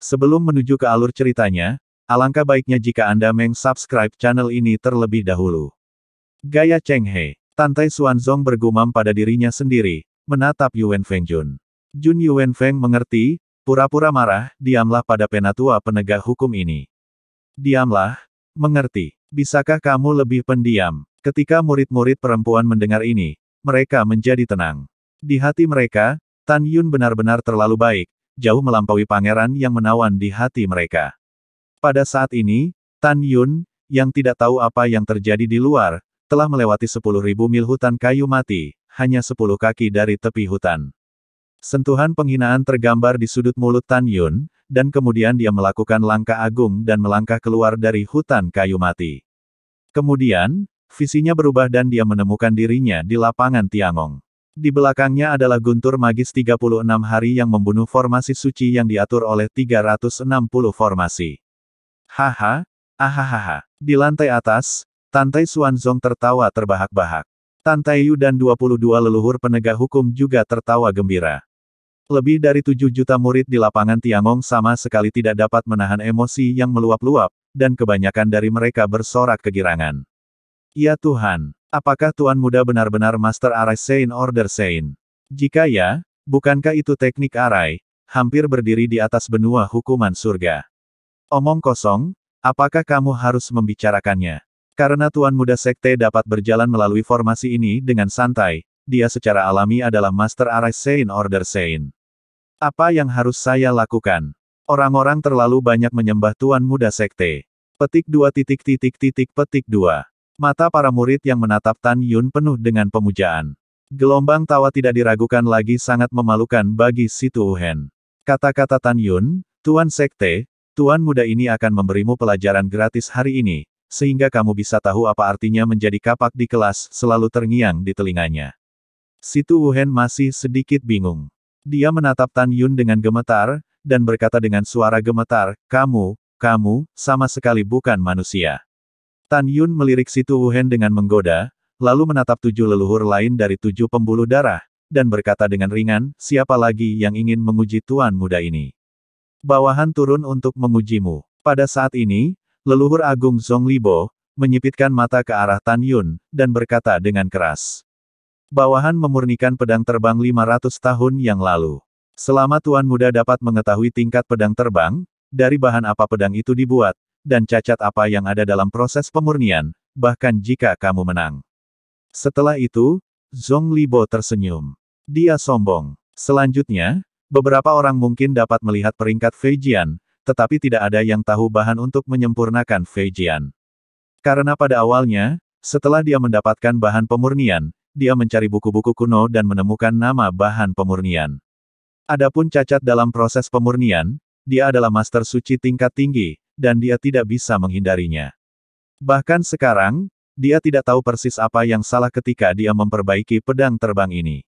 Sebelum menuju ke alur ceritanya, alangkah baiknya jika Anda meng-subscribe channel ini terlebih dahulu. Gaya Cheng He. Tantai Xuanzong bergumam pada dirinya sendiri, menatap Yuan Fengjun. Jun Yuan Feng mengerti, pura-pura marah, diamlah pada penatua penegak hukum ini. Diamlah, mengerti. Bisakah kamu lebih pendiam? Ketika murid-murid perempuan mendengar ini, mereka menjadi tenang. Di hati mereka, Tan Yun benar-benar terlalu baik, jauh melampaui pangeran yang menawan di hati mereka. Pada saat ini, Tan Yun, yang tidak tahu apa yang terjadi di luar, telah melewati 10.000 mil hutan kayu mati, hanya 10 kaki dari tepi hutan. Sentuhan penghinaan tergambar di sudut mulut Tan Yun, dan kemudian dia melakukan langkah agung dan melangkah keluar dari hutan kayu mati. Kemudian, visinya berubah dan dia menemukan dirinya di lapangan Tiangong. Di belakangnya adalah guntur magis 36 hari yang membunuh formasi suci yang diatur oleh 360 formasi. Haha, ahahaha. Di lantai atas, Tantai Xuanzong tertawa terbahak-bahak. Tantai Yu dan 22 leluhur penegak hukum juga tertawa gembira. Lebih dari 7 juta murid di lapangan Tiangong sama sekali tidak dapat menahan emosi yang meluap-luap, dan kebanyakan dari mereka bersorak kegirangan. Ya Tuhan, apakah Tuan Muda benar-benar Master Arai Sein Order Sein? Jika ya, bukankah itu teknik Arai, hampir berdiri di atas benua hukuman surga? Omong kosong, apakah kamu harus membicarakannya? Karena Tuan Muda Sekte dapat berjalan melalui formasi ini dengan santai, dia secara alami adalah Master Arai Sein Order Sein. Apa yang harus saya lakukan? Orang-orang terlalu banyak menyembah Tuan Muda Sekte. Petik 2. Petik 2. Mata para murid yang menatap Tan Yun penuh dengan pemujaan. Gelombang tawa tidak diragukan lagi sangat memalukan bagi si Tuhen. Kata-kata Tan Yun, Tuan Sekte, Tuan Muda ini akan memberimu pelajaran gratis hari ini, sehingga kamu bisa tahu apa artinya menjadi kapak di kelas, selalu terngiang di telinganya. Si Tuhen masih sedikit bingung. Dia menatap Tan Yun dengan gemetar, dan berkata dengan suara gemetar, kamu, sama sekali bukan manusia. Tan Yun melirik si Tuhen dengan menggoda, lalu menatap 7 leluhur lain dari 7 pembuluh darah, dan berkata dengan ringan, siapa lagi yang ingin menguji Tuan Muda ini? Bawahan turun untuk mengujimu. Pada saat ini, leluhur agung Zhong Libo, menyipitkan mata ke arah Tan Yun, dan berkata dengan keras. Bawahan memurnikan pedang terbang 500 tahun yang lalu. Selama Tuan Muda dapat mengetahui tingkat pedang terbang, dari bahan apa pedang itu dibuat, dan cacat apa yang ada dalam proses pemurnian, bahkan jika kamu menang. Setelah itu, Zhong Libo tersenyum. Dia sombong. Selanjutnya, beberapa orang mungkin dapat melihat peringkat Fei Jian, tetapi tidak ada yang tahu bahan untuk menyempurnakan Fei Jian. Karena pada awalnya, setelah dia mendapatkan bahan pemurnian, dia mencari buku-buku kuno dan menemukan nama bahan pemurnian. Adapun cacat dalam proses pemurnian, dia adalah master suci tingkat tinggi, dan dia tidak bisa menghindarinya. Bahkan sekarang, dia tidak tahu persis apa yang salah ketika dia memperbaiki pedang terbang ini.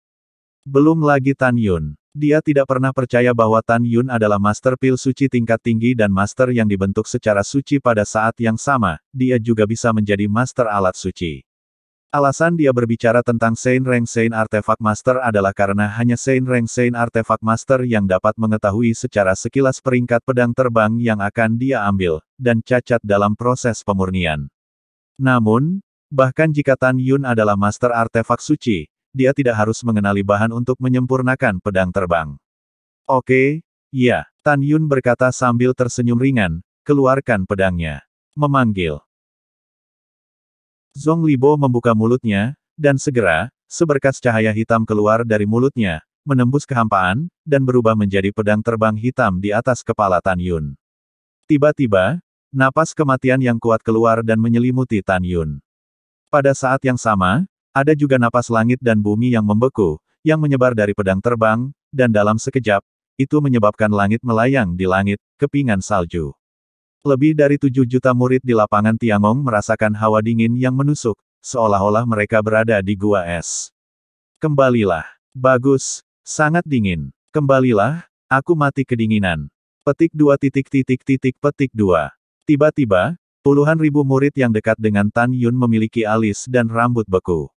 Belum lagi Tan Yun. Dia tidak pernah percaya bahwa Tan Yun adalah master pil suci tingkat tinggi dan master yang dibentuk secara suci pada saat yang sama, dia juga bisa menjadi master alat suci. Alasan dia berbicara tentang Sein Reng Sein Artefak Master adalah karena hanya Sein Reng Sein Artefak Master yang dapat mengetahui secara sekilas peringkat pedang terbang yang akan dia ambil, dan cacat dalam proses pemurnian. Namun, bahkan jika Tan Yun adalah master artefak suci, dia tidak harus mengenali bahan untuk menyempurnakan pedang terbang. Oke, ya, Tan Yun berkata sambil tersenyum ringan, keluarkan pedangnya. Memanggil. Zhong Libo membuka mulutnya, dan segera, seberkas cahaya hitam keluar dari mulutnya, menembus kehampaan, dan berubah menjadi pedang terbang hitam di atas kepala Tan Yun. Tiba-tiba, napas kematian yang kuat keluar dan menyelimuti Tan Yun. Pada saat yang sama, ada juga napas langit dan bumi yang membeku, yang menyebar dari pedang terbang, dan dalam sekejap, itu menyebabkan langit melayang di langit, kepingan salju. Lebih dari 7 juta murid di lapangan Tiangong merasakan hawa dingin yang menusuk, seolah-olah mereka berada di gua es. Kembalilah. Bagus. Sangat dingin. Kembalilah, aku mati kedinginan. Petik 2. Petik 2. Tiba-tiba, puluhan ribu murid yang dekat dengan Tan Yun memiliki alis dan rambut beku.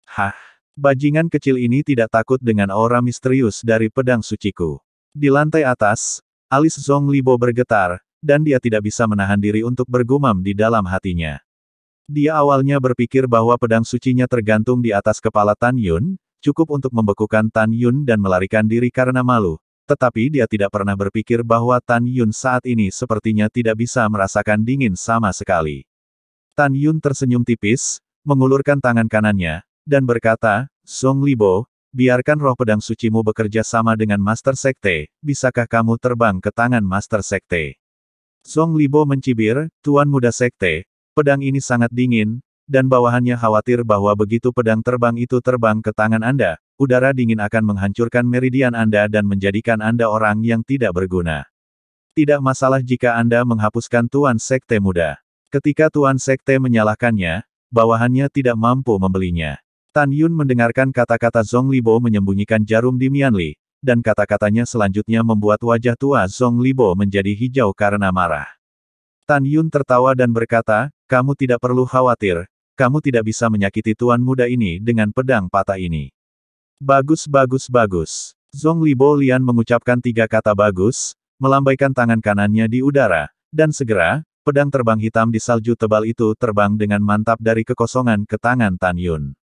Hah? Bajingan kecil ini tidak takut dengan aura misterius dari pedang suciku. Di lantai atas, Alis Zhong Libo bergetar, dan dia tidak bisa menahan diri untuk bergumam di dalam hatinya. Dia awalnya berpikir bahwa pedang sucinya tergantung di atas kepala Tan Yun, cukup untuk membekukan Tan Yun dan melarikan diri karena malu. Tetapi dia tidak pernah berpikir bahwa Tan Yun saat ini sepertinya tidak bisa merasakan dingin sama sekali. Tan Yun tersenyum tipis, mengulurkan tangan kanannya, dan berkata, Zhong Libo, biarkan roh pedang sucimu bekerja sama dengan Master Sekte, bisakah kamu terbang ke tangan Master Sekte? Zhong Libo mencibir, Tuan Muda Sekte, pedang ini sangat dingin, dan bawahannya khawatir bahwa begitu pedang terbang itu terbang ke tangan Anda, udara dingin akan menghancurkan meridian Anda dan menjadikan Anda orang yang tidak berguna. Tidak masalah jika Anda menghapuskan Tuan Sekte Muda. Ketika Tuan Sekte menyalahkannya, bawahannya tidak mampu membelinya. Tan Yun mendengarkan kata-kata Zhong Libo menyembunyikan jarum di Mianli, dan kata-katanya selanjutnya membuat wajah tua Zhong Libo menjadi hijau karena marah. Tan Yun tertawa dan berkata, kamu tidak perlu khawatir, kamu tidak bisa menyakiti tuan muda ini dengan pedang patah ini. Bagus bagus bagus. Zhong Libo Lian mengucapkan 3 kata bagus, melambaikan tangan kanannya di udara, dan segera, pedang terbang hitam di salju tebal itu terbang dengan mantap dari kekosongan ke tangan Tan Yun.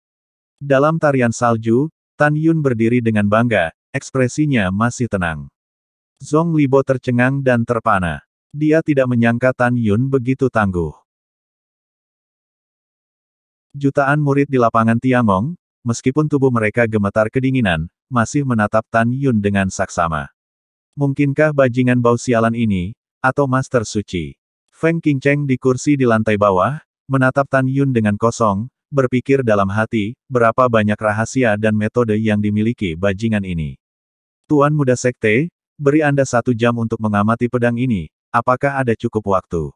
Dalam tarian salju, Tan Yun berdiri dengan bangga, ekspresinya masih tenang. Zhong Libo tercengang dan terpana. Dia tidak menyangka Tan Yun begitu tangguh. Jutaan murid di lapangan Tiangong, meskipun tubuh mereka gemetar kedinginan, masih menatap Tan Yun dengan saksama. Mungkinkah bajingan bau sialan ini, atau Master Suci? Feng Qingcheng di kursi di lantai bawah, menatap Tan Yun dengan kosong, berpikir dalam hati, berapa banyak rahasia dan metode yang dimiliki bajingan ini. Tuan Muda Sekte, beri Anda 1 jam untuk mengamati pedang ini, apakah ada cukup waktu?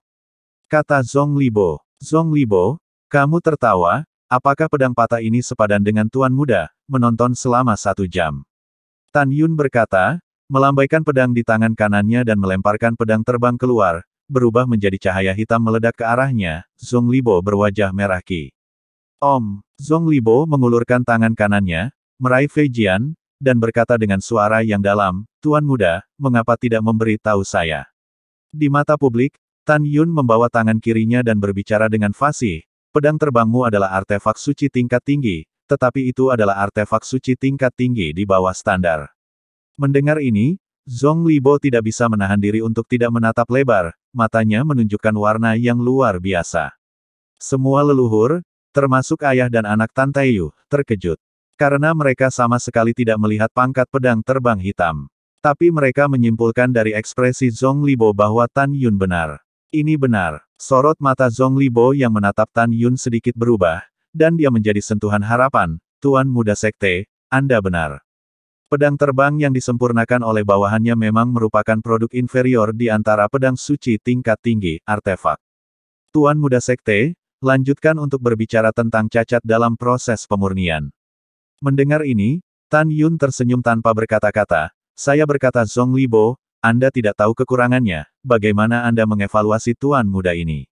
Kata Zhong Libo. Zhong Libo, kamu tertawa, apakah pedang patah ini sepadan dengan Tuan Muda, menonton selama 1 jam? Tan Yun berkata, melambaikan pedang di tangan kanannya dan melemparkan pedang terbang keluar, berubah menjadi cahaya hitam meledak ke arahnya. Zhong Libo berwajah merah ki. Om, Zhong Libo mengulurkan tangan kanannya, meraih Fei Jian, dan berkata dengan suara yang dalam, Tuan Muda, mengapa tidak memberi tahu saya? Di mata publik, Tan Yun membawa tangan kirinya dan berbicara dengan fasih, pedang terbangmu adalah artefak suci tingkat tinggi, tetapi itu adalah artefak suci tingkat tinggi di bawah standar. Mendengar ini, Zhong Libo tidak bisa menahan diri untuk tidak menatap lebar, matanya menunjukkan warna yang luar biasa. Semua leluhur, termasuk ayah dan anak Tan Taiyu, terkejut. Karena mereka sama sekali tidak melihat pangkat pedang terbang hitam. Tapi mereka menyimpulkan dari ekspresi Zhong Libo bahwa Tan Yun benar. Ini benar. Sorot mata Zhong Libo yang menatap Tan Yun sedikit berubah, dan dia menjadi sentuhan harapan. Tuan Muda Sekte, Anda benar. Pedang terbang yang disempurnakan oleh bawahannya memang merupakan produk inferior di antara pedang suci tingkat tinggi, artefak. Tuan Muda Sekte, lanjutkan untuk berbicara tentang cacat dalam proses pemurnian. Mendengar ini, Tan Yun tersenyum tanpa berkata-kata. Saya berkata Zhong Libo, Anda tidak tahu kekurangannya, bagaimana Anda mengevaluasi Tuan Muda ini?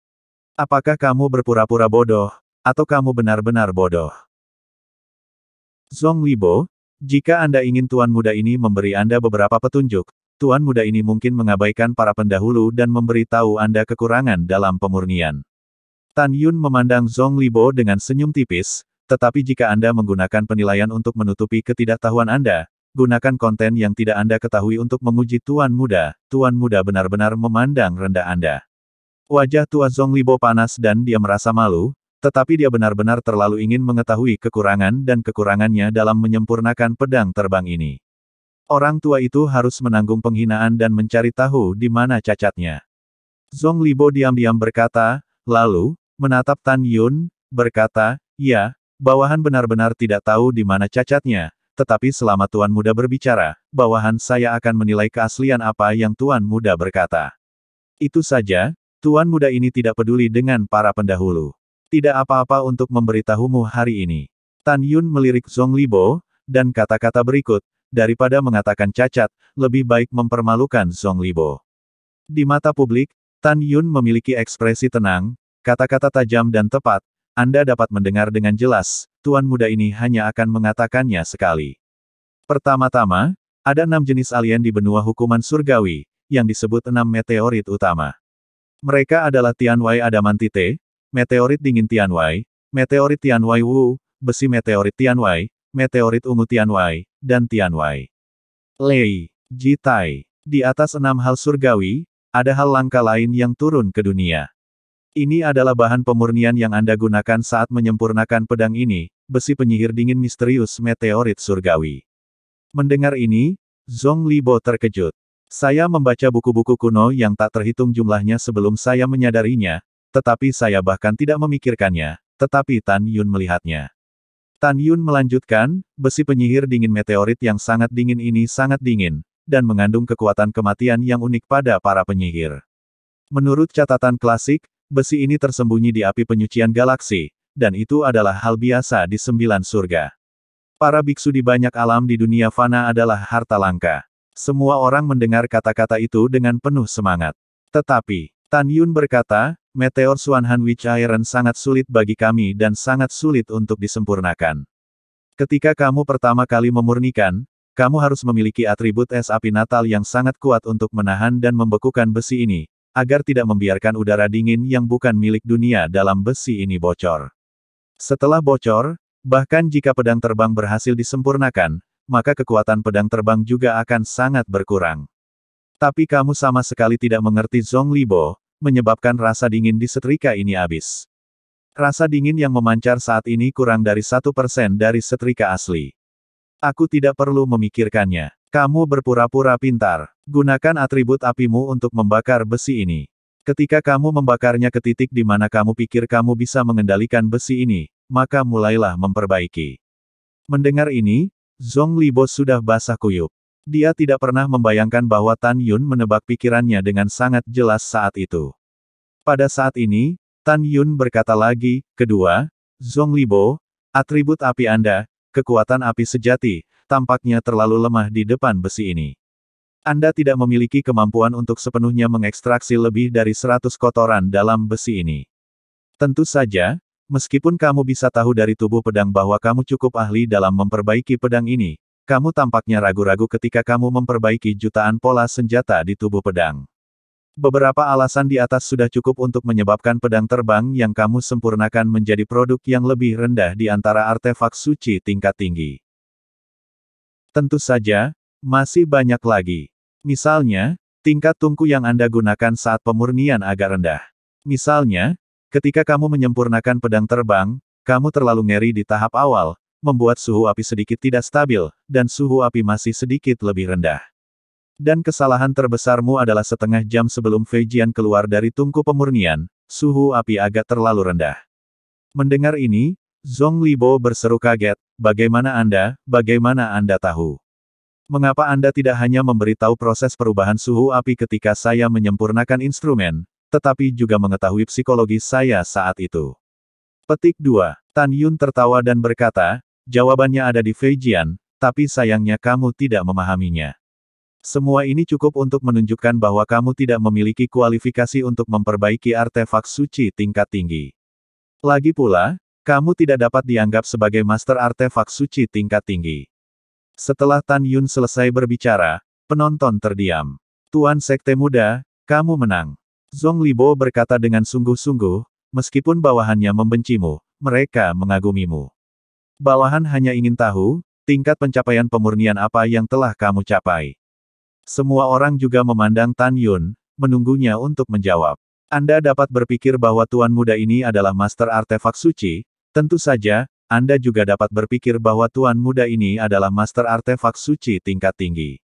Apakah kamu berpura-pura bodoh, atau kamu benar-benar bodoh? Zhong Libo, jika Anda ingin Tuan Muda ini memberi Anda beberapa petunjuk, Tuan Muda ini mungkin mengabaikan para pendahulu dan memberi tahu Anda kekurangan dalam pemurnian. Tan Yun memandang Zhong Libo dengan senyum tipis, tetapi jika Anda menggunakan penilaian untuk menutupi ketidaktahuan Anda, gunakan konten yang tidak Anda ketahui untuk menguji Tuan Muda benar-benar memandang rendah Anda. Wajah tua Zhong Libo panas dan dia merasa malu, tetapi dia benar-benar terlalu ingin mengetahui kekurangan dan kekurangannya dalam menyempurnakan pedang terbang ini. Orang tua itu harus menanggung penghinaan dan mencari tahu di mana cacatnya. Zhong Libo diam-diam berkata, lalu, menatap Tan Yun, berkata, ya, bawahan benar-benar tidak tahu di mana cacatnya, tetapi selama Tuan Muda berbicara, bawahan saya akan menilai keaslian apa yang Tuan Muda berkata. Itu saja, Tuan Muda ini tidak peduli dengan para pendahulu. Tidak apa-apa untuk memberitahumu hari ini. Tan Yun melirik Zhong Libo, dan kata-kata berikut, daripada mengatakan cacat, lebih baik mempermalukan Zhong Libo. Di mata publik, Tan Yun memiliki ekspresi tenang, kata-kata tajam dan tepat, Anda dapat mendengar dengan jelas, Tuan Muda ini hanya akan mengatakannya sekali. Pertama-tama, ada 6 jenis alien di benua hukuman surgawi, yang disebut 6 meteorit utama. Mereka adalah Tianwai Adamantite, meteorit dingin Tianwai, meteorit Tianwai Wu, besi meteorit Tianwai, meteorit ungu Tianwai, dan Tianwai Lei, Jitai. Di atas 6 hal surgawi, ada hal langka lain yang turun ke dunia. Ini adalah bahan pemurnian yang Anda gunakan saat menyempurnakan pedang ini, besi penyihir dingin misterius meteorit surgawi. Mendengar ini, Zhong Libo terkejut. Saya membaca buku-buku kuno yang tak terhitung jumlahnya sebelum saya menyadarinya, tetapi saya bahkan tidak memikirkannya, tetapi Tan Yun melihatnya. Tan Yun melanjutkan, besi penyihir dingin meteorit yang sangat dingin ini sangat dingin, dan mengandung kekuatan kematian yang unik pada para penyihir. Menurut catatan klasik, besi ini tersembunyi di api penyucian galaksi, dan itu adalah hal biasa di 9 surga. Para biksu di banyak alam di dunia fana adalah harta langka. Semua orang mendengar kata-kata itu dengan penuh semangat. Tetapi, Tan Yun berkata, meteor Xuanhan Witch Iron sangat sulit bagi kami dan sangat sulit untuk disempurnakan. Ketika kamu pertama kali memurnikan, kamu harus memiliki atribut es api natal yang sangat kuat untuk menahan dan membekukan besi ini, agar tidak membiarkan udara dingin yang bukan milik dunia dalam besi ini bocor. Setelah bocor, bahkan jika pedang terbang berhasil disempurnakan, maka kekuatan pedang terbang juga akan sangat berkurang. Tapi kamu sama sekali tidak mengerti Zhong Libo, menyebabkan rasa dingin di setrika ini habis. Rasa dingin yang memancar saat ini kurang dari 1% dari setrika asli. Aku tidak perlu memikirkannya. Kamu berpura-pura pintar. Gunakan atribut apimu untuk membakar besi ini. Ketika kamu membakarnya ke titik di mana kamu pikir kamu bisa mengendalikan besi ini, maka mulailah memperbaiki. Mendengar ini, Zhong Libo sudah basah kuyup. Dia tidak pernah membayangkan bahwa Tan Yun menebak pikirannya dengan sangat jelas saat itu. Pada saat ini, Tan Yun berkata lagi, kedua, Zhong Libo, atribut api Anda, kekuatan api sejati, tampaknya terlalu lemah di depan besi ini. Anda tidak memiliki kemampuan untuk sepenuhnya mengekstraksi lebih dari 100 kotoran dalam besi ini. Tentu saja, meskipun kamu bisa tahu dari tubuh pedang bahwa kamu cukup ahli dalam memperbaiki pedang ini, kamu tampaknya ragu-ragu ketika kamu memperbaiki jutaan pola senjata di tubuh pedang. Beberapa alasan di atas sudah cukup untuk menyebabkan pedang terbang yang kamu sempurnakan menjadi produk yang lebih rendah di antara artefak suci tingkat tinggi. Tentu saja, masih banyak lagi. Misalnya, tingkat tungku yang Anda gunakan saat pemurnian agak rendah. Misalnya, ketika kamu menyempurnakan pedang terbang, kamu terlalu ngeri di tahap awal, membuat suhu api sedikit tidak stabil, dan suhu api masih sedikit lebih rendah. Dan kesalahan terbesarmu adalah setengah jam sebelum Fei Jian keluar dari tungku pemurnian, suhu api agak terlalu rendah. Mendengar ini, Zhong Libo berseru kaget, bagaimana Anda tahu? Mengapa Anda tidak hanya memberitahu proses perubahan suhu api ketika saya menyempurnakan instrumen, tetapi juga mengetahui psikologi saya saat itu? Petik 2. Tan Yun tertawa dan berkata, jawabannya ada di Fei Jian, tapi sayangnya kamu tidak memahaminya. Semua ini cukup untuk menunjukkan bahwa kamu tidak memiliki kualifikasi untuk memperbaiki artefak suci tingkat tinggi. Lagi pula, kamu tidak dapat dianggap sebagai master artefak suci tingkat tinggi. Setelah Tan Yun selesai berbicara, penonton terdiam. Tuan Sekte Muda, kamu menang. Zhong Libo berkata dengan sungguh-sungguh, meskipun bawahannya membencimu, mereka mengagumimu. Bawahan hanya ingin tahu, tingkat pencapaian pemurnian apa yang telah kamu capai. Semua orang juga memandang Tan Yun, menunggunya untuk menjawab. Anda dapat berpikir bahwa Tuan Muda ini adalah master artefak suci, tentu saja, Anda juga dapat berpikir bahwa Tuan Muda ini adalah master artefak suci tingkat tinggi.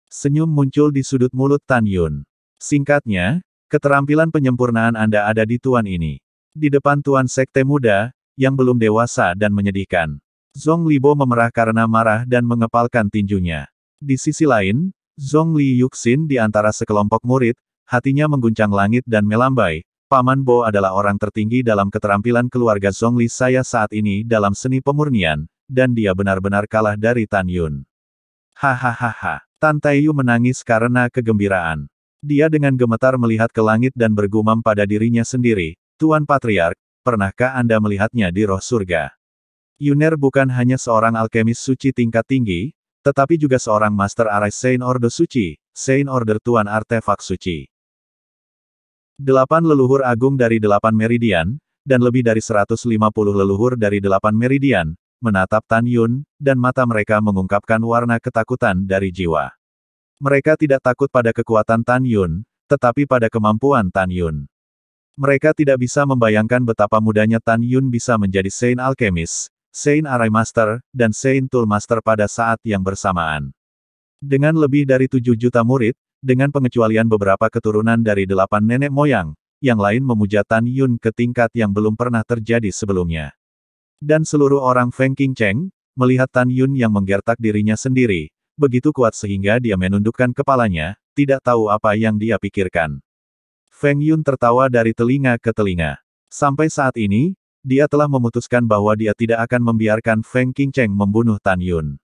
Senyum muncul di sudut mulut Tan Yun. Singkatnya, keterampilan penyempurnaan Anda ada di Tuan ini. Di depan Tuan Sekte Muda, yang belum dewasa dan menyedihkan. Zhong Libo memerah karena marah dan mengepalkan tinjunya. Di sisi lain, Zhong Li Yuxin di antara sekelompok murid, hatinya mengguncang langit dan melambai, Paman Bo adalah orang tertinggi dalam keterampilan keluarga Zhong Li saya saat ini dalam seni pemurnian, dan dia benar-benar kalah dari Tan Yun. Hahaha. Tan Taeyu menangis karena kegembiraan. Dia dengan gemetar melihat ke langit dan bergumam pada dirinya sendiri, Tuan Patriark, pernahkah Anda melihatnya di roh surga? Yuner bukan hanya seorang alkemis suci tingkat tinggi, tetapi juga seorang Master Arise Saint Order Suci, Saint Order Tuan Artefak Suci. 8 leluhur agung dari 8 meridian, dan lebih dari 150 leluhur dari 8 meridian, menatap Tan Yun, dan mata mereka mengungkapkan warna ketakutan dari jiwa. Mereka tidak takut pada kekuatan Tan Yun, tetapi pada kemampuan Tan Yun. Mereka tidak bisa membayangkan betapa mudahnya Tan Yun bisa menjadi Saint Alchemist, Saint Arai Master, dan Saint Tool Master pada saat yang bersamaan. Dengan lebih dari 7 juta murid, dengan pengecualian beberapa keturunan dari 8 nenek moyang, yang lain memuja Tan Yun ke tingkat yang belum pernah terjadi sebelumnya. Dan seluruh orang Feng Qingcheng, melihat Tan Yun yang menggertak dirinya sendiri, begitu kuat sehingga dia menundukkan kepalanya, tidak tahu apa yang dia pikirkan. Feng Yun tertawa dari telinga ke telinga. Sampai saat ini, dia telah memutuskan bahwa dia tidak akan membiarkan Feng Qingcheng membunuh Tan Yun.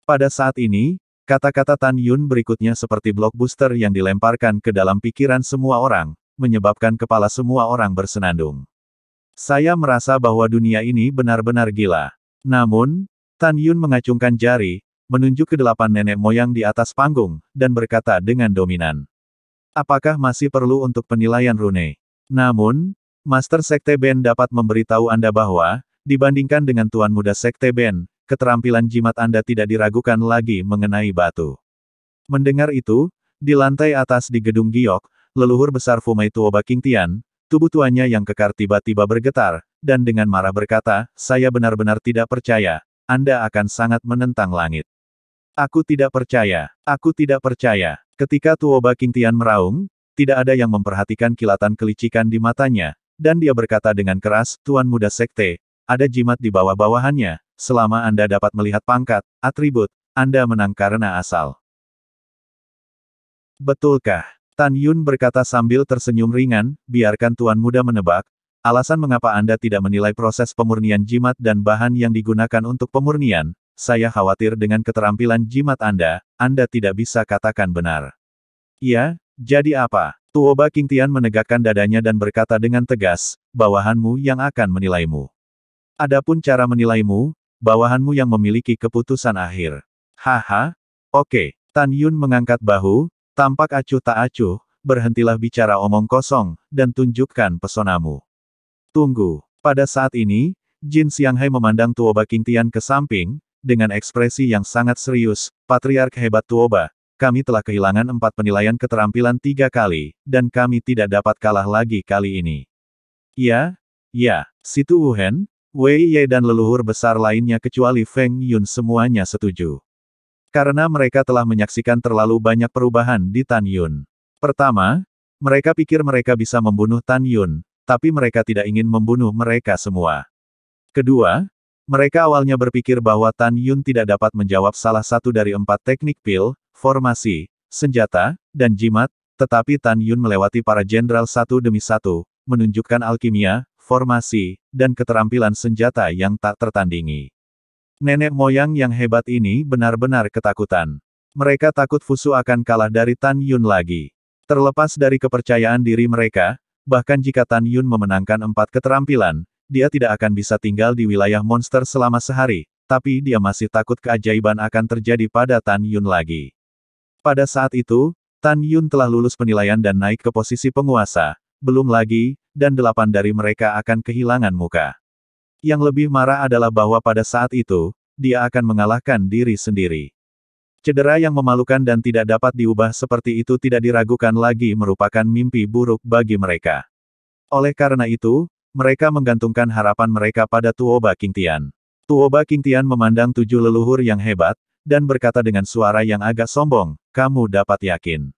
Pada saat ini, kata-kata Tan Yun berikutnya seperti blockbuster yang dilemparkan ke dalam pikiran semua orang, menyebabkan kepala semua orang bersenandung. Saya merasa bahwa dunia ini benar-benar gila. Namun, Tan Yun mengacungkan jari, menunjuk ke 8 nenek moyang di atas panggung, dan berkata dengan dominan. Apakah masih perlu untuk penilaian rune? Namun, Master Sekte Ben dapat memberitahu Anda bahwa, dibandingkan dengan Tuan Muda Sekte Ben, keterampilan jimat Anda tidak diragukan lagi mengenai batu. Mendengar itu, di lantai atas di gedung giok, leluhur besar Fumei Tuoba Qingtian, tubuh tuannya yang kekar tiba-tiba bergetar, dan dengan marah berkata, saya benar-benar tidak percaya, Anda akan sangat menentang langit. Aku tidak percaya, aku tidak percaya. Ketika Tuoba Qingtian meraung, tidak ada yang memperhatikan kilatan kelicikan di matanya, dan dia berkata dengan keras, Tuan Muda Sekte, ada jimat di bawah-bawahannya, selama Anda dapat melihat pangkat, atribut, Anda menang karena asal. Betulkah? Tan Yun berkata sambil tersenyum ringan, biarkan Tuan Muda menebak, alasan mengapa Anda tidak menilai proses pemurnian jimat dan bahan yang digunakan untuk pemurnian, saya khawatir dengan keterampilan jimat Anda tidak bisa katakan benar. Ya, jadi apa? Tuoba Qingtian menegakkan dadanya dan berkata dengan tegas, bawahanmu yang akan menilaimu. Adapun cara menilaimu, bawahanmu yang memiliki keputusan akhir. Haha, oke. Tan Yun mengangkat bahu, tampak acuh tak acuh, berhentilah bicara omong kosong, dan tunjukkan pesonamu. Tunggu. Pada saat ini, Jin Xianghai memandang Tuoba Qingtian ke samping, dengan ekspresi yang sangat serius, Patriark hebat Tuoba, kami telah kehilangan 4 penilaian keterampilan 3 kali, dan kami tidak dapat kalah lagi kali ini. Ya, Situ Wuhen, Wei Ye dan leluhur besar lainnya kecuali Feng Yun semuanya setuju. Karena mereka telah menyaksikan terlalu banyak perubahan di Tan Yun. Pertama, mereka pikir mereka bisa membunuh Tan Yun, tapi mereka tidak ingin membunuh mereka semua. Kedua, mereka awalnya berpikir bahwa Tan Yun tidak dapat menjawab salah satu dari 4 teknik pil, formasi, senjata, dan jimat, tetapi Tan Yun melewati para jenderal satu demi satu, menunjukkan alkimia, formasi, dan keterampilan senjata yang tak tertandingi. Nenek moyang yang hebat ini benar-benar ketakutan. Mereka takut Fusu akan kalah dari Tan Yun lagi. Terlepas dari kepercayaan diri mereka, bahkan jika Tan Yun memenangkan 4 keterampilan, dia tidak akan bisa tinggal di wilayah monster selama sehari, tapi dia masih takut keajaiban akan terjadi pada Tan Yun lagi. Pada saat itu, Tan Yun telah lulus penilaian dan naik ke posisi penguasa, belum lagi, dan 8 dari mereka akan kehilangan muka. Yang lebih marah adalah bahwa pada saat itu, dia akan mengalahkan diri sendiri. Cedera yang memalukan dan tidak dapat diubah seperti itu tidak diragukan lagi merupakan mimpi buruk bagi mereka. Oleh karena itu, mereka menggantungkan harapan mereka pada Tuoba Qingtian. Tuoba Qingtian memandang 7 leluhur yang hebat, dan berkata dengan suara yang agak sombong, kamu dapat yakin.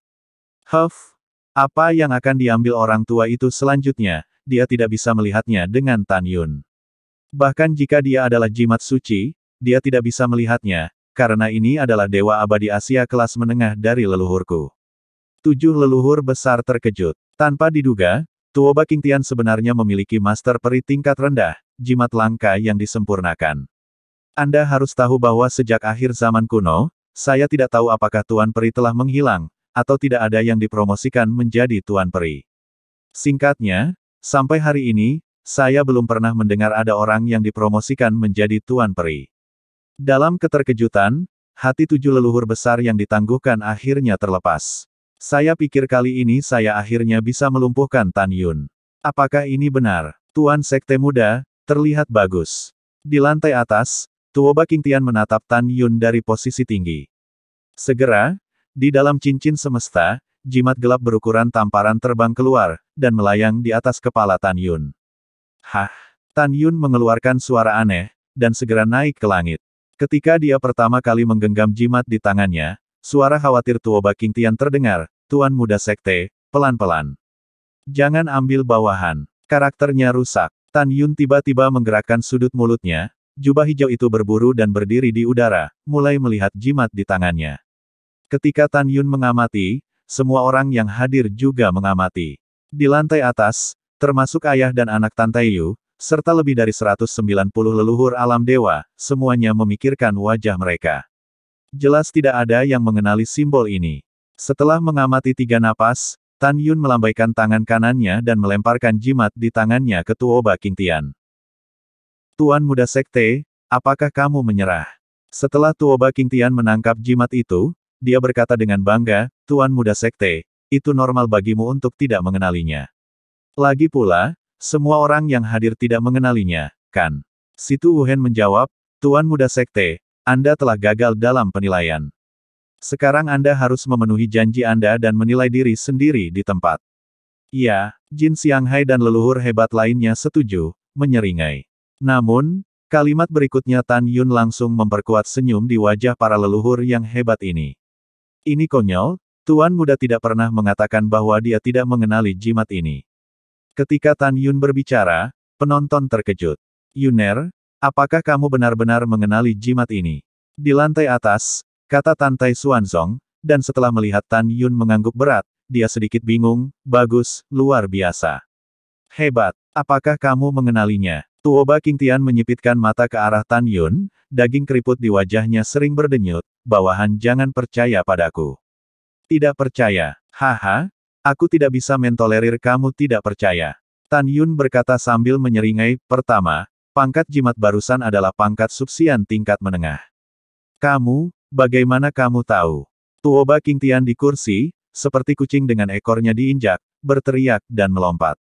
Huff, apa yang akan diambil orang tua itu selanjutnya, dia tidak bisa melihatnya dengan Tan Yun. Bahkan jika dia adalah jimat suci, dia tidak bisa melihatnya, karena ini adalah dewa abadi Asia kelas menengah dari leluhurku. 7 leluhur besar terkejut. Tanpa diduga, Tuoba Qingtian sebenarnya memiliki master peri tingkat rendah, jimat langka yang disempurnakan. Anda harus tahu bahwa sejak akhir zaman kuno, saya tidak tahu apakah Tuan Peri telah menghilang, atau tidak ada yang dipromosikan menjadi Tuan Peri. Singkatnya, sampai hari ini, saya belum pernah mendengar ada orang yang dipromosikan menjadi Tuan Peri. Dalam keterkejutan, hati 7 leluhur besar yang ditangguhkan akhirnya terlepas. Saya pikir kali ini saya akhirnya bisa melumpuhkan Tan Yun. Apakah ini benar? Tuan Sekte Muda, terlihat bagus. Di lantai atas, Tuoba Qingtian menatap Tan Yun dari posisi tinggi. Segera, di dalam cincin semesta, jimat gelap berukuran tamparan terbang keluar, dan melayang di atas kepala Tan Yun. Hah! Tan Yun mengeluarkan suara aneh, dan segera naik ke langit. Ketika dia pertama kali menggenggam jimat di tangannya, suara khawatir Tuoba Qingtian terdengar, Tuan Muda Sekte, pelan-pelan. Jangan ambil bawahan. Karakternya rusak. Tan Yun tiba-tiba menggerakkan sudut mulutnya, jubah hijau itu berburu dan berdiri di udara, mulai melihat jimat di tangannya. Ketika Tan Yun mengamati, semua orang yang hadir juga mengamati. Di lantai atas, termasuk ayah dan anak Tan Taiyu, serta lebih dari 190 leluhur alam dewa, semuanya memikirkan wajah mereka. Jelas tidak ada yang mengenali simbol ini. Setelah mengamati 3 napas, Tan Yun melambaikan tangan kanannya dan melemparkan jimat di tangannya ke Tuoba Qingtian. Tuan Muda Sekte, apakah kamu menyerah? Setelah Tuoba Qingtian menangkap jimat itu, dia berkata dengan bangga, Tuan Muda Sekte, itu normal bagimu untuk tidak mengenalinya. Lagi pula, semua orang yang hadir tidak mengenalinya, kan? Situ Wuhen menjawab, Tuan Muda Sekte, Anda telah gagal dalam penilaian. Sekarang Anda harus memenuhi janji Anda dan menilai diri sendiri di tempat. Iya, Jin Xianghai dan leluhur hebat lainnya setuju, menyeringai. Namun, kalimat berikutnya Tan Yun langsung memperkuat senyum di wajah para leluhur yang hebat ini. Ini konyol, Tuan Muda tidak pernah mengatakan bahwa dia tidak mengenali jimat ini. Ketika Tan Yun berbicara, penonton terkejut. Yuner, apakah kamu benar-benar mengenali jimat ini? Di lantai atas, kata Tan Tai Xuanzong, dan setelah melihat Tan Yun mengangguk berat, dia sedikit bingung, bagus, luar biasa. Hebat, apakah kamu mengenalinya? Tuoba Qingtian menyipitkan mata ke arah Tan Yun, daging keriput di wajahnya sering berdenyut, bawahan jangan percaya padaku. Tidak percaya, haha, aku tidak bisa mentolerir kamu tidak percaya. Tan Yun berkata sambil menyeringai, pertama, pangkat jimat barusan adalah pangkat subsian tingkat menengah. Kamu, bagaimana kamu tahu? Tuoba Qingtian di kursi, seperti kucing dengan ekornya diinjak, berteriak dan melompat.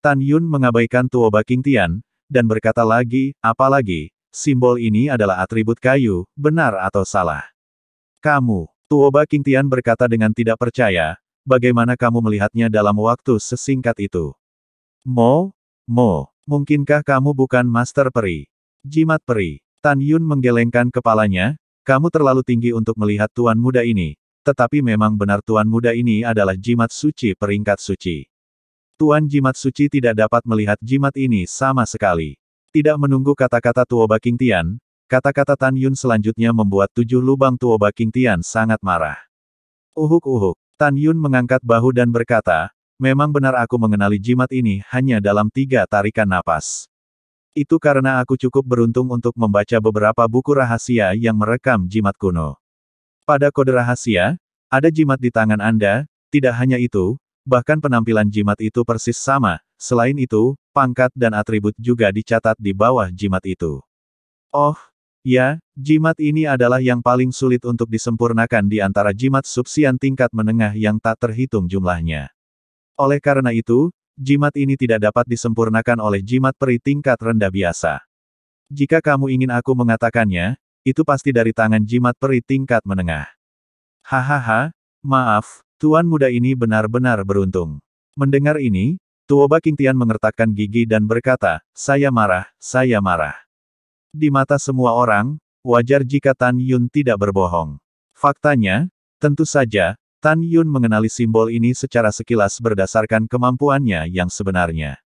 Tan Yun mengabaikan Tuoba Qingtian, dan berkata lagi, apalagi, simbol ini adalah atribut kayu, benar atau salah? Kamu, Tuoba Qingtian berkata dengan tidak percaya, bagaimana kamu melihatnya dalam waktu sesingkat itu? Mungkinkah kamu bukan Master Peri? Jimat Peri. Tan Yun menggelengkan kepalanya, kamu terlalu tinggi untuk melihat Tuan Muda ini, tetapi memang benar Tuan Muda ini adalah jimat suci peringkat suci. Tuan Jimat Suci tidak dapat melihat jimat ini sama sekali. Tidak menunggu kata-kata Tuoba Qingtian, kata-kata Tan Yun selanjutnya membuat 7 lubang Tuoba Qingtian sangat marah. Uhuk-uhuk. Tan Yun mengangkat bahu dan berkata, memang benar aku mengenali jimat ini hanya dalam 3 tarikan napas. Itu karena aku cukup beruntung untuk membaca beberapa buku rahasia yang merekam jimat kuno. Pada kode rahasia, ada jimat di tangan Anda, tidak hanya itu, bahkan penampilan jimat itu persis sama, selain itu, pangkat dan atribut juga dicatat di bawah jimat itu. Oh, ya, jimat ini adalah yang paling sulit untuk disempurnakan di antara jimat subsian tingkat menengah yang tak terhitung jumlahnya. Oleh karena itu, jimat ini tidak dapat disempurnakan oleh jimat peri tingkat rendah biasa. Jika kamu ingin aku mengatakannya, itu pasti dari tangan jimat peri tingkat menengah. Hahaha, maaf, Tuan Muda ini benar-benar beruntung. Mendengar ini, Tuoba Qingtian mengertakkan gigi dan berkata, saya marah, saya marah. Di mata semua orang, wajar jika Tan Yun tidak berbohong. Faktanya, tentu saja, Tan Yun mengenali simbol ini secara sekilas berdasarkan kemampuannya yang sebenarnya.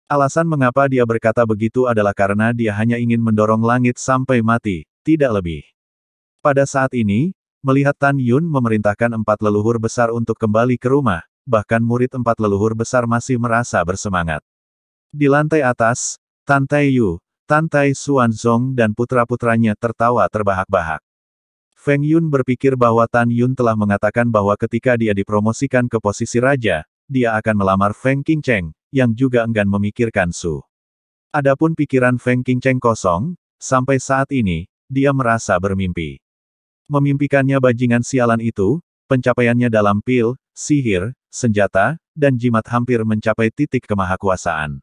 Alasan mengapa dia berkata begitu adalah karena dia hanya ingin mendorong langit sampai mati, tidak lebih. Pada saat ini, melihat Tan Yun memerintahkan 4 leluhur besar untuk kembali ke rumah, bahkan murid 4 leluhur besar masih merasa bersemangat. Di lantai atas, Tan Taiyu, Tan Tai Xuanzong dan putra-putranya tertawa terbahak-bahak. Feng Yun berpikir bahwa Tan Yun telah mengatakan bahwa ketika dia dipromosikan ke posisi raja, dia akan melamar Feng Qingcheng, yang juga enggan memikirkan Su. Adapun pikiran Feng Qingcheng kosong, sampai saat ini, dia merasa bermimpi. Memimpikannya bajingan sialan itu, pencapaiannya dalam pil, sihir, senjata, dan jimat hampir mencapai titik kemahakuasaan.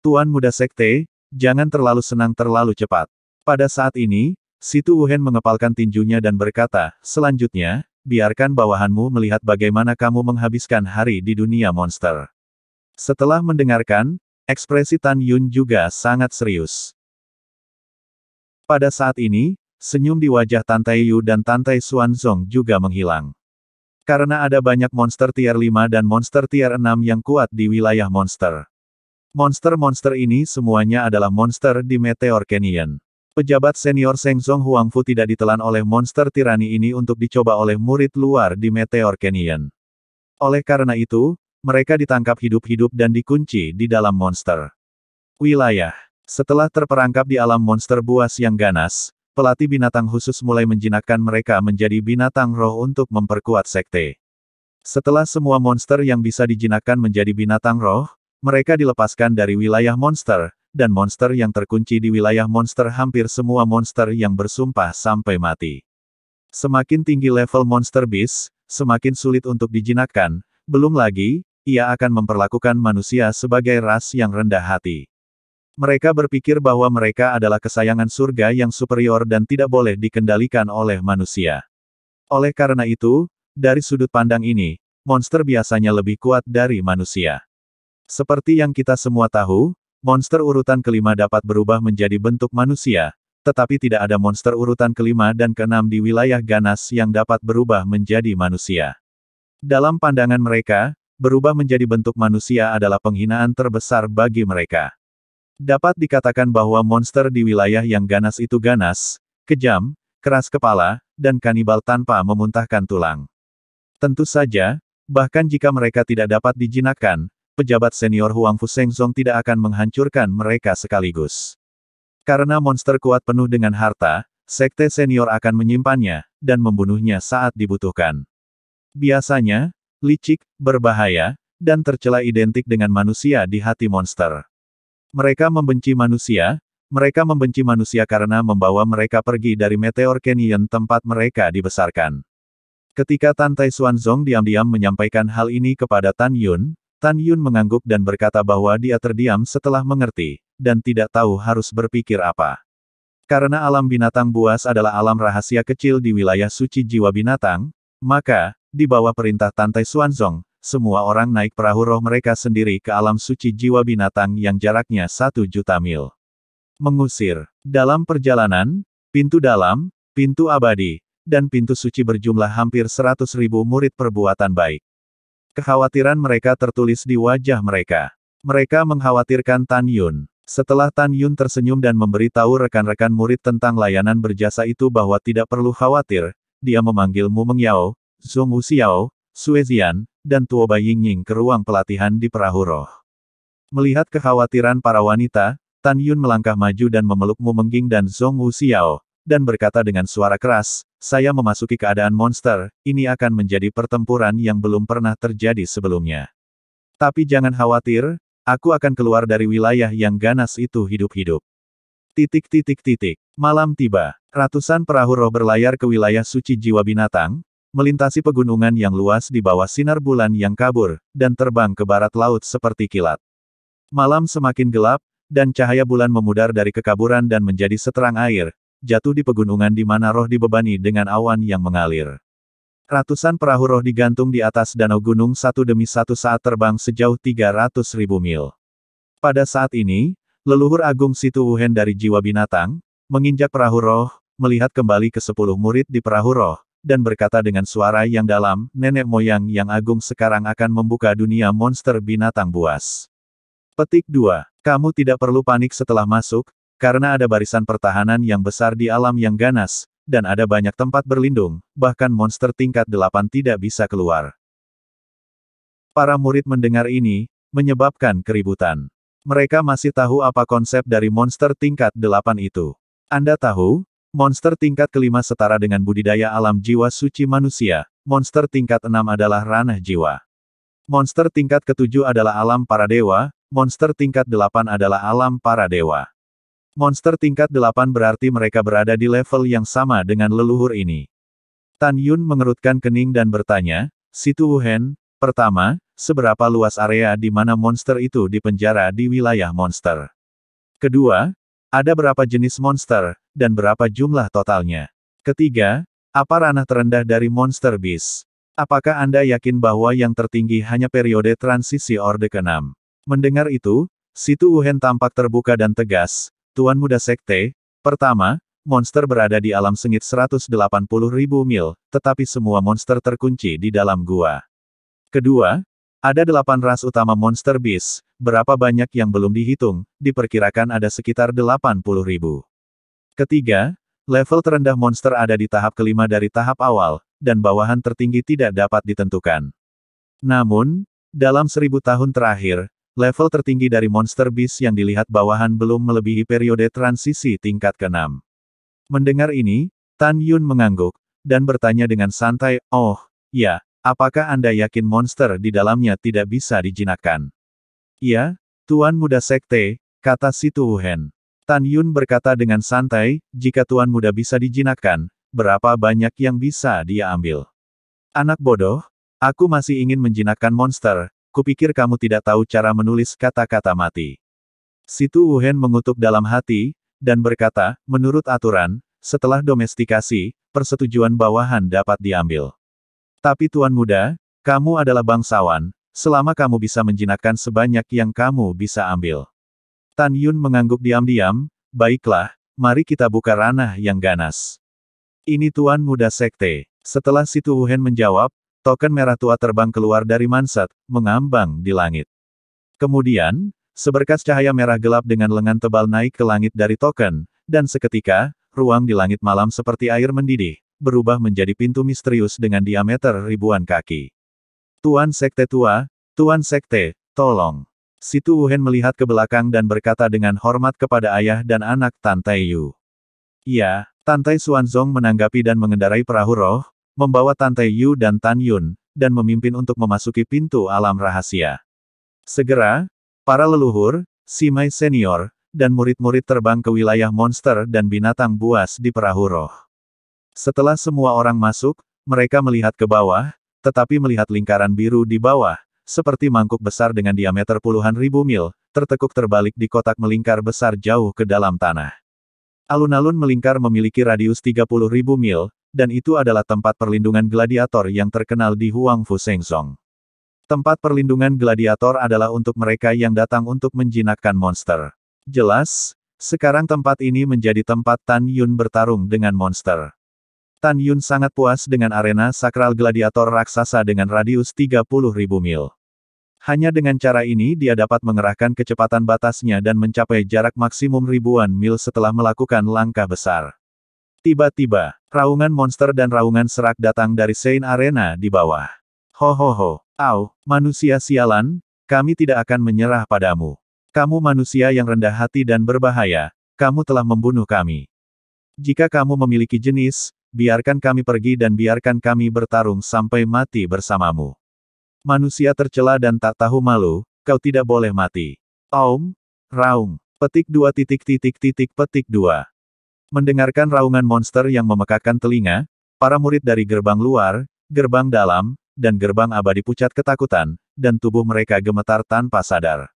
Tuan muda sekte, jangan terlalu senang terlalu cepat. Pada saat ini, Situ Wuhen mengepalkan tinjunya dan berkata, selanjutnya, biarkan bawahanmu melihat bagaimana kamu menghabiskan hari di dunia monster. Setelah mendengarkan, ekspresi Tan Yun juga sangat serius. Pada saat ini, senyum di wajah Tan Taiyu dan Tan Tai Xuanzong juga menghilang. Karena ada banyak monster tier 5 dan monster tier 6 yang kuat di wilayah monster. Monster-monster ini semuanya adalah monster di Meteor Canyon. Pejabat senior Shengzong Huangfu tidak ditelan oleh monster tirani ini untuk dicoba oleh murid luar di Meteor Canyon. Oleh karena itu, mereka ditangkap hidup-hidup dan dikunci di dalam monster wilayah. Setelah terperangkap di alam monster buas yang ganas, pelatih binatang khusus mulai menjinakkan mereka menjadi binatang roh untuk memperkuat sekte. Setelah semua monster yang bisa dijinakkan menjadi binatang roh, mereka dilepaskan dari wilayah monster, dan monster yang terkunci di wilayah monster hampir semua monster yang bersumpah sampai mati. Semakin tinggi level monster beast, semakin sulit untuk dijinakkan, belum lagi, ia akan memperlakukan manusia sebagai ras yang rendah hati. Mereka berpikir bahwa mereka adalah kesayangan surga yang superior dan tidak boleh dikendalikan oleh manusia. Oleh karena itu, dari sudut pandang ini, monster biasanya lebih kuat dari manusia. Seperti yang kita semua tahu, monster urutan kelima dapat berubah menjadi bentuk manusia, tetapi tidak ada monster urutan kelima dan keenam di wilayah ganas yang dapat berubah menjadi manusia. Dalam pandangan mereka, berubah menjadi bentuk manusia adalah penghinaan terbesar bagi mereka. Dapat dikatakan bahwa monster di wilayah yang ganas itu ganas, kejam, keras kepala, dan kanibal tanpa memuntahkan tulang. Tentu saja, bahkan jika mereka tidak dapat dijinakkan, pejabat senior Huangfu Shengzong tidak akan menghancurkan mereka sekaligus. Karena monster kuat penuh dengan harta, sekte senior akan menyimpannya, dan membunuhnya saat dibutuhkan. Biasanya, licik, berbahaya, dan tercela identik dengan manusia di hati monster. Mereka membenci manusia karena membawa mereka pergi dari Meteor Canyon tempat mereka dibesarkan. Ketika Tan Tai Xuanzong diam-diam menyampaikan hal ini kepada Tan Yun mengangguk dan berkata bahwa dia terdiam setelah mengerti, dan tidak tahu harus berpikir apa. Karena alam binatang buas adalah alam rahasia kecil di wilayah suci jiwa binatang, maka, di bawah perintah Tan Tai Xuanzong, semua orang naik perahu roh mereka sendiri ke alam suci jiwa binatang yang jaraknya 1 juta mil. Mengusir. Dalam perjalanan, pintu dalam, pintu abadi, dan pintu suci berjumlah hampir 100.000 murid perbuatan baik. Kekhawatiran mereka tertulis di wajah mereka. Mereka mengkhawatirkan Tan Yun. Setelah Tan Yun tersenyum dan memberitahu rekan-rekan murid tentang layanan berjasa itu bahwa tidak perlu khawatir, dia memanggil Mu Mengyao, Zhong Wuxiao, Sue Zian, dan Tuo Bai Yingying ke ruang pelatihan di perahu roh. Melihat kekhawatiran para wanita, Tan Yun melangkah maju dan memeluk Mu Mengying dan Zhong Wuxiao, dan berkata dengan suara keras, saya memasuki keadaan monster, ini akan menjadi pertempuran yang belum pernah terjadi sebelumnya. Tapi jangan khawatir, aku akan keluar dari wilayah yang ganas itu hidup-hidup. Malam tiba. Ratusan perahu roh berlayar ke wilayah suci jiwa binatang, melintasi pegunungan yang luas di bawah sinar bulan yang kabur, dan terbang ke barat laut seperti kilat. Malam semakin gelap, dan cahaya bulan memudar dari kekaburan dan menjadi seterang air, jatuh di pegunungan di mana roh dibebani dengan awan yang mengalir. Ratusan perahu roh digantung di atas danau gunung satu demi satu saat terbang sejauh 300.000 mil. Pada saat ini, leluhur agung Situ Wuhen dari jiwa binatang, menginjak perahu roh, melihat kembali ke 10 murid di perahu roh, dan berkata dengan suara yang dalam, nenek moyang yang agung sekarang akan membuka dunia monster binatang buas. Petik 2. Kamu tidak perlu panik setelah masuk, karena ada barisan pertahanan yang besar di alam yang ganas, dan ada banyak tempat berlindung, bahkan monster tingkat 8 tidak bisa keluar. Para murid mendengar ini, menyebabkan keributan. Mereka masih tahu apa konsep dari monster tingkat 8 itu. Anda tahu? Monster tingkat kelima setara dengan budidaya alam jiwa suci manusia, monster tingkat 6 adalah ranah jiwa. Monster tingkat ketujuh adalah alam para dewa, monster tingkat 8 adalah alam para dewa. Monster tingkat 8 berarti mereka berada di level yang sama dengan leluhur ini. Tan Yun mengerutkan kening dan bertanya, "Situ Wuhen, pertama, seberapa luas area di mana monster itu dipenjara di wilayah monster? Kedua, ada berapa jenis monster, dan berapa jumlah totalnya? Ketiga, apa ranah terendah dari Monster Beast? Apakah Anda yakin bahwa yang tertinggi hanya periode transisi Orde ke-6? Mendengar itu, Situ Wuhen tampak terbuka dan tegas, "Tuan Muda Sekte, pertama, monster berada di alam sengit 180.000 mil, tetapi semua monster terkunci di dalam gua. Kedua, ada 8 ras utama Monster Beast, berapa banyak yang belum dihitung, diperkirakan ada sekitar 80.000. Ketiga, level terendah monster ada di tahap kelima dari tahap awal, dan bawahan tertinggi tidak dapat ditentukan. Namun, dalam 1000 tahun terakhir, level tertinggi dari Monster Beast yang dilihat bawahan belum melebihi periode transisi tingkat ke-6. Mendengar ini, Tan Yun mengangguk, dan bertanya dengan santai, "Oh, ya, apakah Anda yakin monster di dalamnya tidak bisa dijinakkan?" "Ya, Tuan Muda Sekte," kata Situ Wuhen. Tan Yun berkata dengan santai, "Jika Tuan Muda bisa dijinakkan, berapa banyak yang bisa dia ambil?" "Anak bodoh, aku masih ingin menjinakkan monster. Kupikir kamu tidak tahu cara menulis kata-kata mati." Situ Wuhen mengutuk dalam hati, dan berkata, "Menurut aturan, setelah domestikasi, persetujuan bawahan dapat diambil. Tapi Tuan Muda, kamu adalah bangsawan, selama kamu bisa menjinakkan sebanyak yang kamu bisa ambil." Tan Yun mengangguk diam-diam, "Baiklah, mari kita buka ranah yang ganas. Ini Tuan Muda Sekte." Setelah Situ Wuhen menjawab, token merah tua terbang keluar dari manset, mengambang di langit. Kemudian, seberkas cahaya merah gelap dengan lengan tebal naik ke langit dari token, dan seketika, ruang di langit malam seperti air mendidih, berubah menjadi pintu misterius dengan diameter ribuan kaki. "Tuan Sekte tua, Tuan Sekte, tolong." Situ Wuhen melihat ke belakang dan berkata dengan hormat kepada ayah dan anak Tantai Yu. "Ya." Tantai Xuanzong menanggapi dan mengendarai perahu roh, membawa Tantai Yu dan Tan Yun, dan memimpin untuk memasuki pintu alam rahasia. Segera, para leluhur, Simai senior, dan murid-murid terbang ke wilayah monster dan binatang buas di perahu roh. Setelah semua orang masuk, mereka melihat ke bawah, tetapi melihat lingkaran biru di bawah, seperti mangkuk besar dengan diameter puluhan ribu mil, tertekuk terbalik di kotak melingkar besar jauh ke dalam tanah. Alun-alun melingkar memiliki radius 30.000 mil, dan itu adalah tempat perlindungan gladiator yang terkenal di Huangfu Shengzong. Tempat perlindungan gladiator adalah untuk mereka yang datang untuk menjinakkan monster. Jelas, sekarang tempat ini menjadi tempat Tan Yun bertarung dengan monster. Tan Yun sangat puas dengan arena sakral gladiator raksasa dengan radius 30.000 mil. Hanya dengan cara ini dia dapat mengerahkan kecepatan batasnya dan mencapai jarak maksimum ribuan mil setelah melakukan langkah besar. Tiba-tiba, raungan monster dan raungan serak datang dari Sein Arena di bawah. "Ho ho ho, au, manusia sialan, kami tidak akan menyerah padamu. Kamu manusia yang rendah hati dan berbahaya, kamu telah membunuh kami. Jika kamu memiliki jenis, biarkan kami pergi dan biarkan kami bertarung sampai mati bersamamu. Manusia tercela dan tak tahu malu, kau tidak boleh mati." "Aum, raung, petik 2. Mendengarkan raungan monster yang memekakkan telinga, para murid dari gerbang luar, gerbang dalam, dan gerbang abadi pucat ketakutan, dan tubuh mereka gemetar tanpa sadar.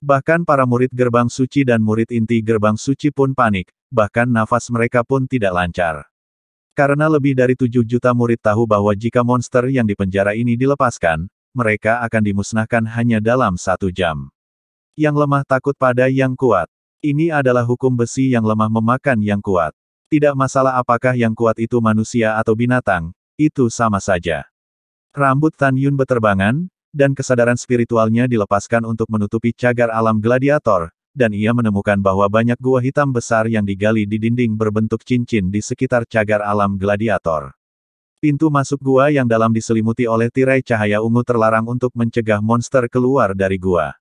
Bahkan para murid gerbang suci dan murid inti gerbang suci pun panik, bahkan nafas mereka pun tidak lancar. Karena lebih dari 7 juta murid tahu bahwa jika monster yang dipenjara ini dilepaskan, mereka akan dimusnahkan hanya dalam 1 jam. Yang lemah takut pada yang kuat. Ini adalah hukum besi yang lemah memakan yang kuat. Tidak masalah apakah yang kuat itu manusia atau binatang, itu sama saja. Rambut Tan Yun beterbangan, dan kesadaran spiritualnya dilepaskan untuk menutupi cagar alam gladiator, dan ia menemukan bahwa banyak gua hitam besar yang digali di dinding berbentuk cincin di sekitar cagar alam gladiator. Pintu masuk gua yang dalam diselimuti oleh tirai cahaya ungu terlarang untuk mencegah monster keluar dari gua.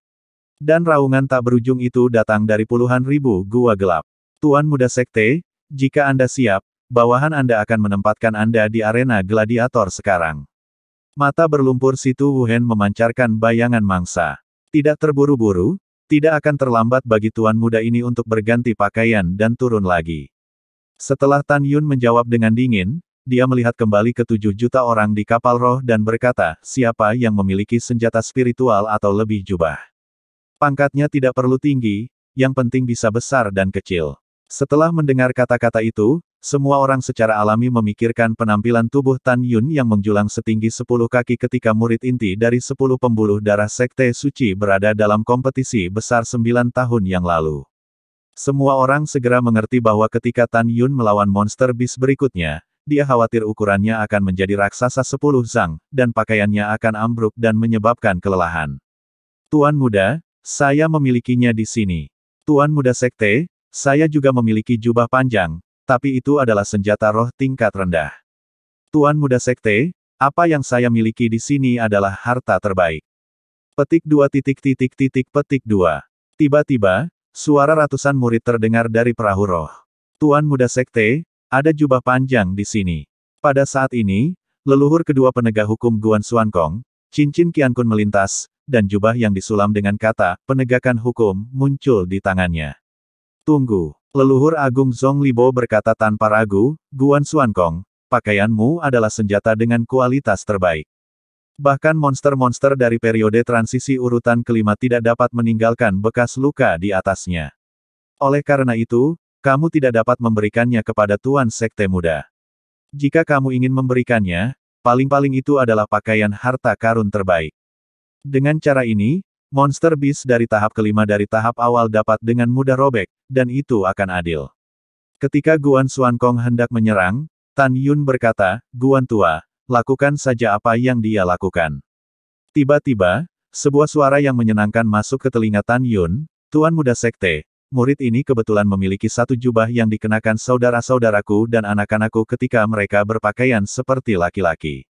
Dan raungan tak berujung itu datang dari puluhan ribu gua gelap. "Tuan Muda Sekte, jika Anda siap, bawahan Anda akan menempatkan Anda di arena gladiator sekarang." Mata berlumpur Situ Wuhen memancarkan bayangan mangsa. Tidak terburu-buru, tidak akan terlambat bagi Tuan Muda ini untuk berganti pakaian dan turun lagi. Setelah Tan Yun menjawab dengan dingin, dia melihat kembali ke 7 juta orang di kapal roh dan berkata, siapa yang memiliki senjata spiritual atau lebih jubah? Pangkatnya tidak perlu tinggi, yang penting bisa besar dan kecil. Setelah mendengar kata-kata itu, semua orang secara alami memikirkan penampilan tubuh Tan Yun yang menjulang setinggi 10 kaki ketika murid inti dari 10 pembuluh darah Sekte Suci berada dalam kompetisi besar 9 tahun yang lalu. Semua orang segera mengerti bahwa ketika Tan Yun melawan monster beast berikutnya, dia khawatir ukurannya akan menjadi raksasa 10 zang, dan pakaiannya akan ambruk dan menyebabkan kelelahan. Tuan Muda, saya memilikinya di sini. Tuan Muda Sekte, saya juga memiliki jubah panjang, tapi itu adalah senjata roh tingkat rendah. Tuan Muda Sekte, apa yang saya miliki di sini adalah harta terbaik. Petik 2 petik 2. Tiba-tiba, suara ratusan murid terdengar dari perahu roh. Tuan Muda Sekte, ada jubah panjang di sini. Pada saat ini, leluhur kedua penegak hukum Guan Xuankong, cincin Qian Kun melintas, dan jubah yang disulam dengan kata, penegakan hukum, muncul di tangannya. Tunggu. Leluhur Agung Zhong Libo berkata tanpa ragu, Guan Xuankong, pakaianmu adalah senjata dengan kualitas terbaik. Bahkan monster-monster dari periode transisi urutan kelima tidak dapat meninggalkan bekas luka di atasnya. Oleh karena itu, kamu tidak dapat memberikannya kepada Tuan Sekte Muda. Jika kamu ingin memberikannya, paling-paling itu adalah pakaian harta karun terbaik. Dengan cara ini, monster beast dari tahap kelima dari tahap awal dapat dengan mudah robek, dan itu akan adil. Ketika Guan Xuankong hendak menyerang, Tan Yun berkata, Guan Tua, lakukan saja apa yang dia lakukan. Tiba-tiba, sebuah suara yang menyenangkan masuk ke telinga Tan Yun, Tuan Muda Sekte, murid ini kebetulan memiliki satu jubah yang dikenakan saudara-saudaraku dan anak-anakku ketika mereka berpakaian seperti laki-laki.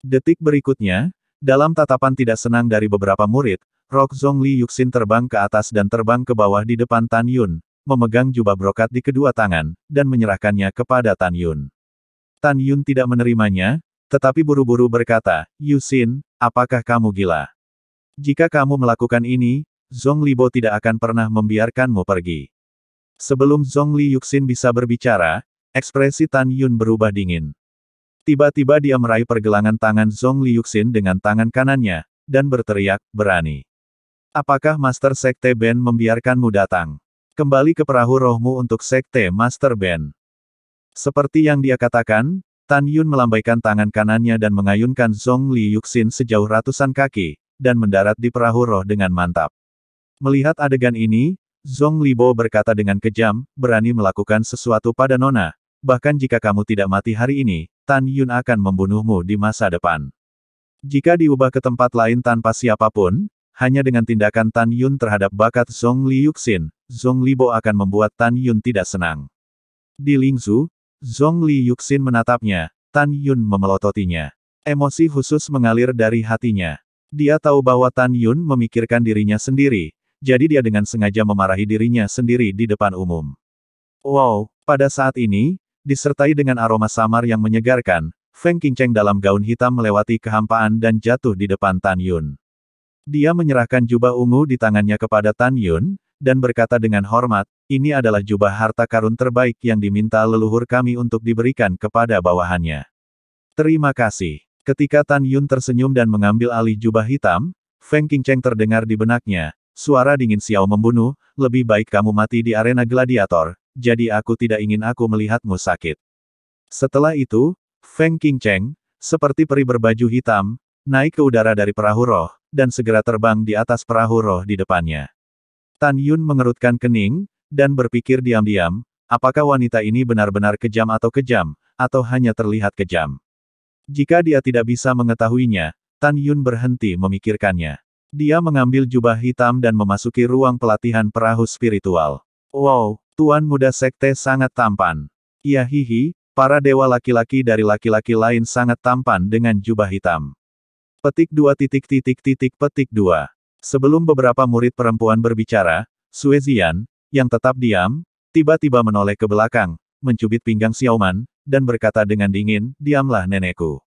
Detik berikutnya, dalam tatapan tidak senang dari beberapa murid, Rock Zhongli Yuxin terbang ke atas dan terbang ke bawah di depan Tan Yun, memegang jubah brokat di kedua tangan, dan menyerahkannya kepada Tan Yun. Tan Yun tidak menerimanya, tetapi buru-buru berkata, Yuxin, apakah kamu gila? Jika kamu melakukan ini, Zhong Libo tidak akan pernah membiarkanmu pergi. Sebelum Zhongli Yuxin bisa berbicara, ekspresi Tan Yun berubah dingin. Tiba-tiba dia meraih pergelangan tangan Zhongli Yuxin dengan tangan kanannya, dan berteriak, berani. Apakah Master Sekte Ben membiarkanmu datang? Kembali ke perahu rohmu untuk Sekte Master Ben. Seperti yang dia katakan, Tan Yun melambaikan tangan kanannya dan mengayunkan Zhongli Yuxin sejauh ratusan kaki, dan mendarat di perahu roh dengan mantap. Melihat adegan ini, Zhong Libo berkata dengan kejam, berani melakukan sesuatu pada Nona, bahkan jika kamu tidak mati hari ini, Tan Yun akan membunuhmu di masa depan. Jika diubah ke tempat lain tanpa siapapun, hanya dengan tindakan Tan Yun terhadap bakat Zhongli Yuxin, Zhong Libo akan membuat Tan Yun tidak senang. Di Lingzhu, Zhongli Yuxin menatapnya, Tan Yun memelototinya. Emosi khusus mengalir dari hatinya. Dia tahu bahwa Tan Yun memikirkan dirinya sendiri, jadi dia dengan sengaja memarahi dirinya sendiri di depan umum. Wow, pada saat ini, disertai dengan aroma samar yang menyegarkan, Feng Qingcheng dalam gaun hitam melewati kehampaan dan jatuh di depan Tan Yun. Dia menyerahkan jubah ungu di tangannya kepada Tan Yun, dan berkata dengan hormat, ini adalah jubah harta karun terbaik yang diminta leluhur kami untuk diberikan kepada bawahannya. Terima kasih. Ketika Tan Yun tersenyum dan mengambil alih jubah hitam, Feng Qingcheng terdengar di benaknya, suara dingin Xiao membunuh, lebih baik kamu mati di arena gladiator, jadi aku tidak ingin aku melihatmu sakit. Setelah itu, Feng Qingcheng, seperti peri berbaju hitam, naik ke udara dari perahu roh, dan segera terbang di atas perahu roh di depannya. Tan Yun mengerutkan kening, dan berpikir diam-diam, apakah wanita ini benar-benar kejam, atau hanya terlihat kejam. Jika dia tidak bisa mengetahuinya, Tan Yun berhenti memikirkannya. Dia mengambil jubah hitam dan memasuki ruang pelatihan perahu spiritual. Wow, Tuan Muda Sekte sangat tampan. Ya hihi, para dewa laki-laki dari laki-laki lain sangat tampan dengan jubah hitam. Petik 2 petik 2. Sebelum beberapa murid perempuan berbicara, Sue Zian, yang tetap diam, tiba-tiba menoleh ke belakang, mencubit pinggang Xiaoman, dan berkata dengan dingin, diamlah nenekku.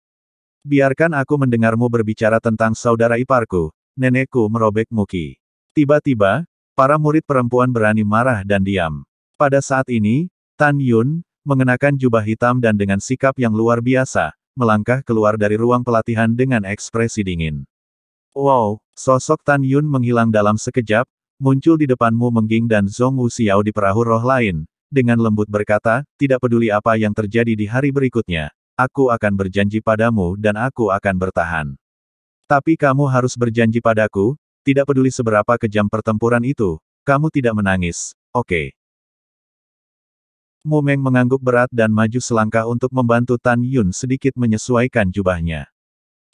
Biarkan aku mendengarmu berbicara tentang saudara iparku, nenekku merobek muki. Tiba-tiba, para murid perempuan berani marah dan diam. Pada saat ini, Tan Yun, mengenakan jubah hitam dan dengan sikap yang luar biasa, melangkah keluar dari ruang pelatihan dengan ekspresi dingin. Wow, sosok Tan Yun menghilang dalam sekejap, muncul di depanmu Mengging dan Zhong Wuxiao di perahu roh lain, dengan lembut berkata, tidak peduli apa yang terjadi di hari berikutnya, aku akan berjanji padamu dan aku akan bertahan. Tapi kamu harus berjanji padaku, tidak peduli seberapa kejam pertempuran itu, kamu tidak menangis, oke? Mu Meng mengangguk berat dan maju selangkah untuk membantu Tan Yun sedikit menyesuaikan jubahnya.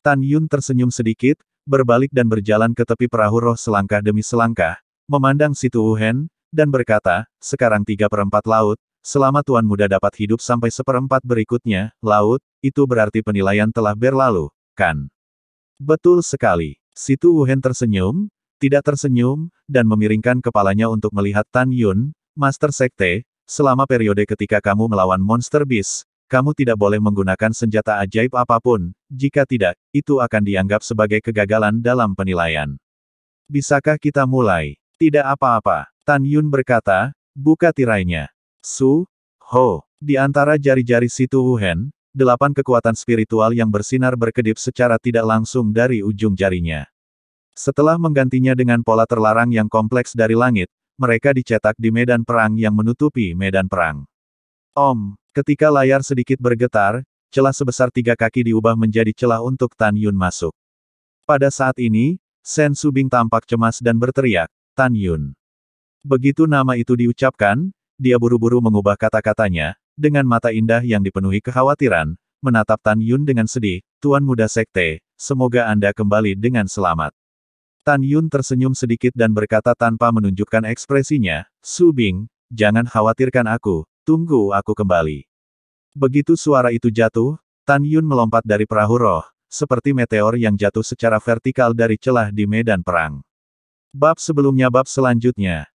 Tan Yun tersenyum sedikit, berbalik dan berjalan ke tepi perahu roh selangkah demi selangkah, memandang Si Tu Wuhen, dan berkata, sekarang 3/4 laut, selama Tuan Muda dapat hidup sampai 1/4 berikutnya, laut, itu berarti penilaian telah berlalu, kan? Betul sekali. Si Tu Wuhen tersenyum, tidak tersenyum, dan memiringkan kepalanya untuk melihat Tan Yun, Master Sekte, selama periode ketika kamu melawan Monster Beast, kamu tidak boleh menggunakan senjata ajaib apapun, jika tidak, itu akan dianggap sebagai kegagalan dalam penilaian. Bisakah kita mulai? Tidak apa-apa, Tan Yun berkata, buka tirainya. Su, Ho, di antara jari-jari Si Tu Wuhen, 8 kekuatan spiritual yang bersinar berkedip secara tidak langsung dari ujung jarinya. Setelah menggantinya dengan pola terlarang yang kompleks dari langit, mereka dicetak di medan perang yang menutupi medan perang. Ketika layar sedikit bergetar, celah sebesar 3 kaki diubah menjadi celah untuk Tan Yun masuk. Pada saat ini, Shen Subing tampak cemas dan berteriak, Tan Yun. Begitu nama itu diucapkan, dia buru-buru mengubah kata-katanya, dengan mata indah yang dipenuhi kekhawatiran, menatap Tan Yun dengan sedih, Tuan Muda Sekte, semoga Anda kembali dengan selamat. Tan Yun tersenyum sedikit dan berkata tanpa menunjukkan ekspresinya, Subing, jangan khawatirkan aku, tunggu aku kembali. Begitu suara itu jatuh, Tan Yun melompat dari perahu roh, seperti meteor yang jatuh secara vertikal dari celah di medan perang. Bab sebelumnya bab selanjutnya.